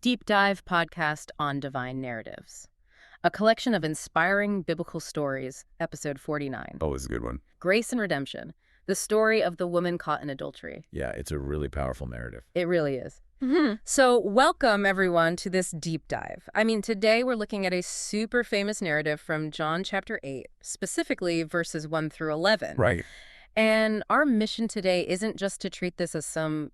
deep dive podcast on divine narratives. A collection of inspiring biblical stories, episode 49. Oh, it's a good one. Grace and Redemption, the story of the woman caught in adultery. Yeah, it's a really powerful narrative. It really is. So welcome, everyone, to this deep dive. Today we're looking at a super famous narrative from John chapter 8, specifically verses 1 through 11. Right. And our mission today isn't just to treat this as some,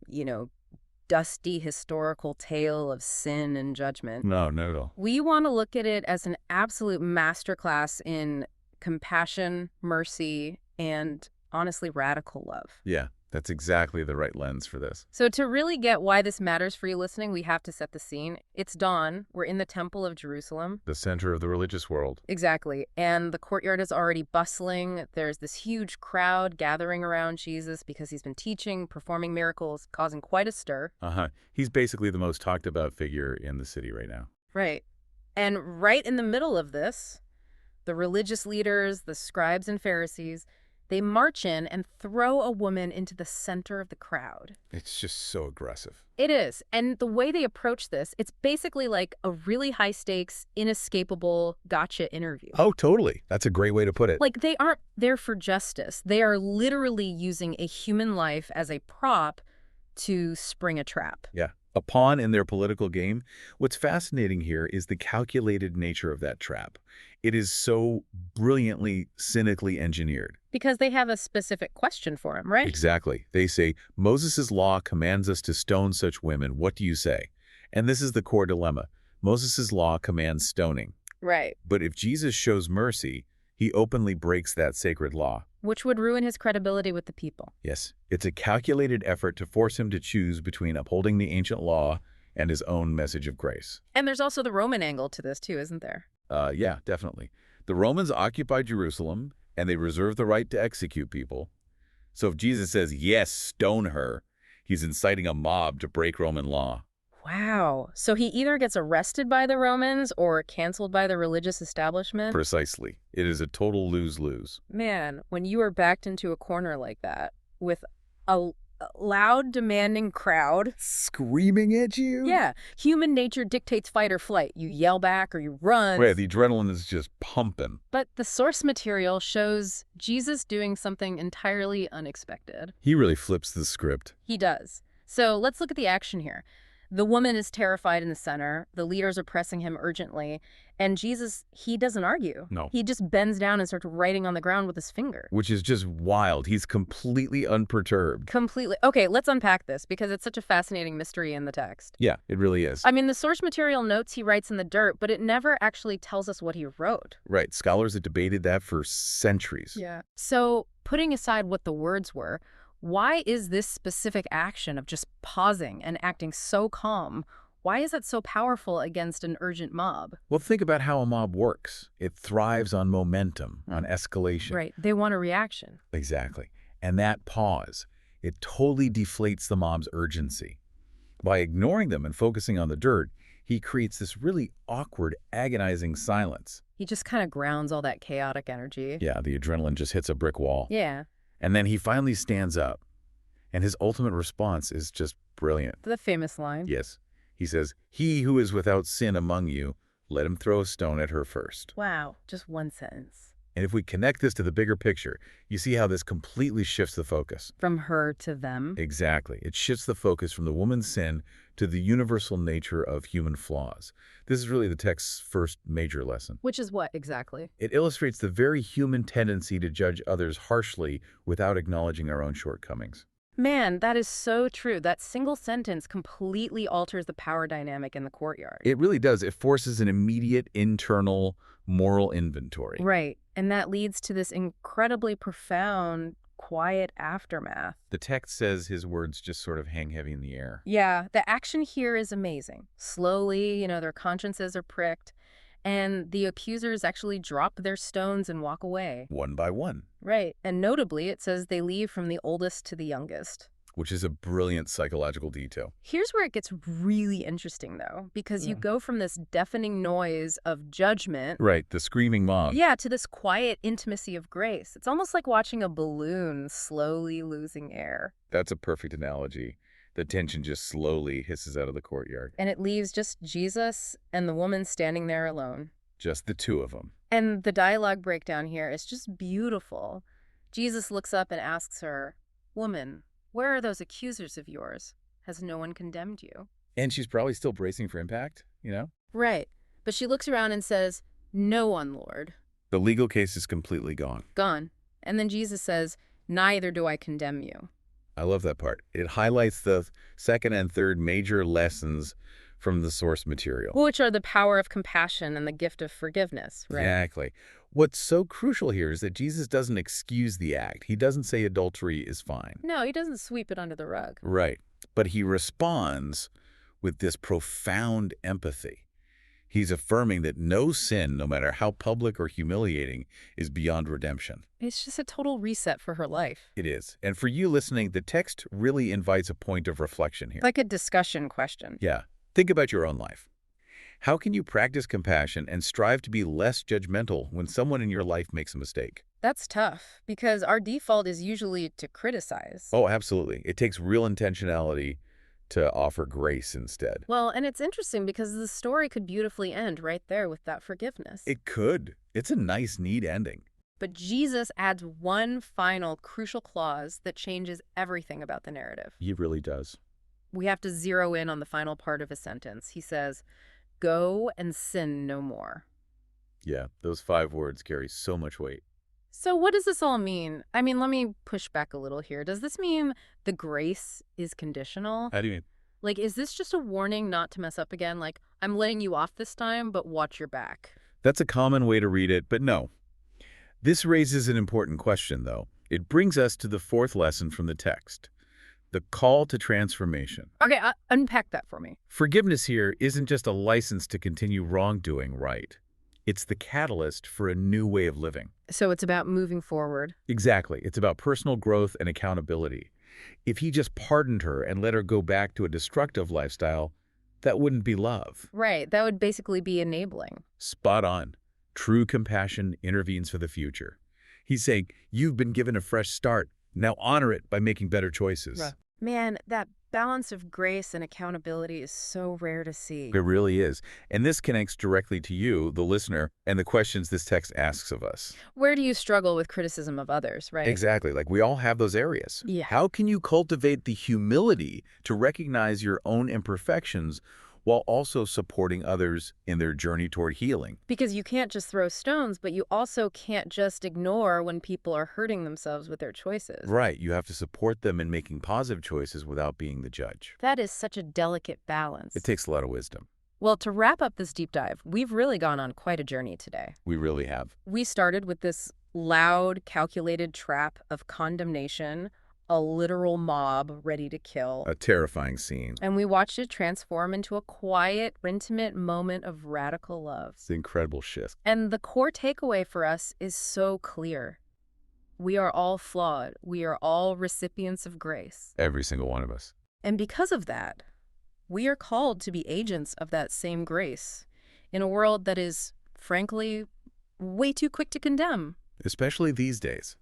dusty historical tale of sin and judgment. No, not at all. We want to look at it as an absolute masterclass in compassion, mercy, and honestly, radical love. Yeah, that's exactly the right lens for this. So to really get why this matters for you listening, we have to set the scene. It's dawn. We're in the Temple of Jerusalem. The center of the religious world. Exactly. And the courtyard is already bustling. There's this huge crowd gathering around Jesus because he's been teaching, performing miracles, causing quite a stir. He's basically the most talked about figure in the city right now. Right. And right in the middle of this, the religious leaders, the scribes and Pharisees, they march in and throw a woman into the center of the crowd. It's just so aggressive. It is. And the way they approach this, it's basically like a really high-stakes, inescapable gotcha interview. Oh, totally. That's a great way to put it. Like, they aren't there for justice. They are literally using a human life as a prop to spring a trap. Yeah. A pawn in their political game. What's fascinating here is the calculated nature of that trap. It is so brilliantly, cynically engineered. Because they have a specific question for him, right? Exactly. They say, Moses' law commands us to stone such women. What do you say? And this is the core dilemma. Moses' law commands stoning. Right. But if Jesus shows mercy, he openly breaks that sacred law. Which would ruin his credibility with the people. Yes, it's a calculated effort to force him to choose between upholding the ancient law and his own message of grace. And there's also the Roman angle to this too, isn't there? Yeah, definitely. The Romans occupied Jerusalem, and they reserved the right to execute people. So if Jesus says, yes, stone her, he's inciting a mob to break Roman law. Wow. So he either gets arrested by the Romans or canceled by the religious establishment? Precisely. It is a total lose-lose. Man, when you are backed into a corner like that with a loud, demanding crowd screaming at you? Yeah. Human nature dictates fight or flight. You yell back or you run. Right, the adrenaline is just pumping. But the source material shows Jesus doing something entirely unexpected. He really flips the script. He does. So let's look at the action here. The woman is terrified in the center. The leaders are pressing him urgently. And Jesus, he doesn't argue. No. He just bends down and starts writing on the ground with his finger. Which is just wild. He's completely unperturbed. Completely. Okay, let's unpack this because it's such a fascinating mystery in the text. Yeah, it really is. The source material notes he writes in the dirt, but it never actually tells us what he wrote. Right. Scholars have debated that for centuries. Yeah. So putting aside what the words were, why is this specific action of just pausing and acting so calm, why is that so powerful against an urgent mob? Well, think about how a mob works. It thrives on momentum, on escalation. Right. They want a reaction. Exactly. And that pause, it totally deflates the mob's urgency. By ignoring them and focusing on the dirt, he creates this really awkward, agonizing silence. He just kind of grounds all that chaotic energy. Yeah, the adrenaline just hits a brick wall. Yeah. And then he finally stands up. And his ultimate response is just brilliant. The famous line. Yes. He says, "He who is without sin among you, let him throw a stone at her first." Wow. Just one sentence. And if we connect this to the bigger picture, you see how this completely shifts the focus. From her to them. Exactly. It shifts the focus from the woman's sin to the universal nature of human flaws. This is really the text's first major lesson. Which is what exactly? It illustrates the very human tendency to judge others harshly without acknowledging our own shortcomings. Man, that is so true. That single sentence completely alters the power dynamic in the courtyard. It really does. It forces an immediate internal moral inventory. Right. And that leads to this incredibly profound, quiet aftermath. The text says his words just sort of hang heavy in the air. Yeah, the action here is amazing. Slowly, their consciences are pricked, and the accusers actually drop their stones and walk away. One by one. Right. And notably, it says they leave from the oldest to the youngest. Which is a brilliant psychological detail. Here's where it gets really interesting, though, because you go from this deafening noise of judgment. Right, the screaming mob. Yeah, to this quiet intimacy of grace. It's almost like watching a balloon slowly losing air. That's a perfect analogy. The tension just slowly hisses out of the courtyard. And it leaves just Jesus and the woman standing there alone. Just the two of them. And the dialogue breakdown here is just beautiful. Jesus looks up and asks her, "Woman, where are those accusers of yours? Has no one condemned you?" And she's probably still bracing for impact, you know? Right. But she looks around and says, "No one, Lord." The legal case is completely gone. Gone. And then Jesus says, "Neither do I condemn you." I love that part. It highlights the second and third major lessons from the source material. Which are the power of compassion and the gift of forgiveness, right? Exactly. What's so crucial here is that Jesus doesn't excuse the act. He doesn't say adultery is fine. No, he doesn't sweep it under the rug. Right. But he responds with this profound empathy. He's affirming that no sin, no matter how public or humiliating, is beyond redemption. It's just a total reset for her life. It is. And for you listening, the text really invites a point of reflection here. Like a discussion question. Yeah. Think about your own life. How can you practice compassion and strive to be less judgmental when someone in your life makes a mistake? That's tough, because our default is usually to criticize. Oh, absolutely. It takes real intentionality to offer grace instead. Well, and it's interesting because the story could beautifully end right there with that forgiveness. It could. It's a nice, neat ending. But Jesus adds one final crucial clause that changes everything about the narrative. He really does. We have to zero in on the final part of his sentence. He says, "Go and sin no more." Yeah, those 5 words carry so much weight. So what does this all mean? I mean, let me push back a little here. Does this mean the grace is conditional? How do you mean? Like, is this just a warning not to mess up again? Like, I'm letting you off this time, but watch your back. That's a common way to read it, but no. This raises an important question, though. It brings us to the 4th lesson from the text, the call to transformation. Okay, unpack that for me. Forgiveness here isn't just a license to continue wrongdoing, right? It's the catalyst for a new way of living. So it's about moving forward. Exactly. It's about personal growth and accountability. If he just pardoned her and let her go back to a destructive lifestyle, that wouldn't be love. Right, that would basically be enabling. Spot on. True compassion intervenes for the future. He's saying, you've been given a fresh start. Now honor it by making better choices. Right. Man, that balance of grace and accountability is so rare to see. It really is. And this connects directly to you, the listener, and the questions this text asks of us. Where do you struggle with criticism of others, right? Exactly. Like we all have those areas. Yeah. How can you cultivate the humility to recognize your own imperfections while also supporting others in their journey toward healing? Because you can't just throw stones, but you also can't just ignore when people are hurting themselves with their choices. Right. You have to support them in making positive choices without being the judge. That is such a delicate balance. It takes a lot of wisdom. Well, to wrap up this deep dive, we've really gone on quite a journey today. We really have. We started with this loud, calculated trap of condemnation, a literal mob ready to kill. A terrifying scene. And we watched it transform into a quiet, intimate moment of radical love. It's an incredible shift. And the core takeaway for us is so clear. We are all flawed. We are all recipients of grace. Every single one of us. And because of that, we are called to be agents of that same grace in a world that is, frankly, way too quick to condemn. Especially these days.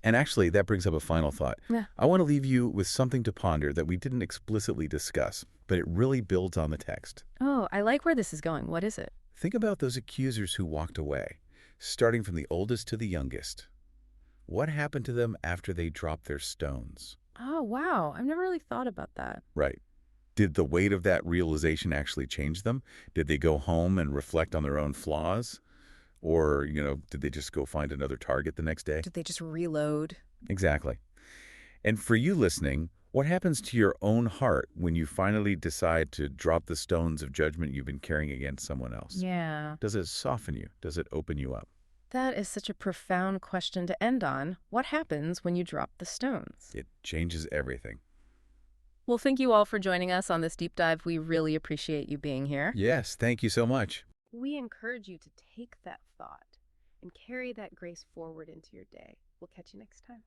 And actually, that brings up a final thought. Yeah. I want to leave you with something to ponder that we didn't explicitly discuss, but it really builds on the text. Oh, I like where this is going. What is it? Think about those accusers who walked away, starting from the oldest to the youngest. What happened to them after they dropped their stones? Oh, wow. I've never really thought about that. Right. Did the weight of that realization actually change them? Did they go home and reflect on their own flaws? Or, did they just go find another target the next day? Did they just reload? Exactly. And for you listening, what happens to your own heart when you finally decide to drop the stones of judgment you've been carrying against someone else? Yeah. Does it soften you? Does it open you up? That is such a profound question to end on. What happens when you drop the stones? It changes everything. Well, thank you all for joining us on this deep dive. We really appreciate you being here. Yes, thank you so much. We encourage you to take that thought and carry that grace forward into your day. We'll catch you next time.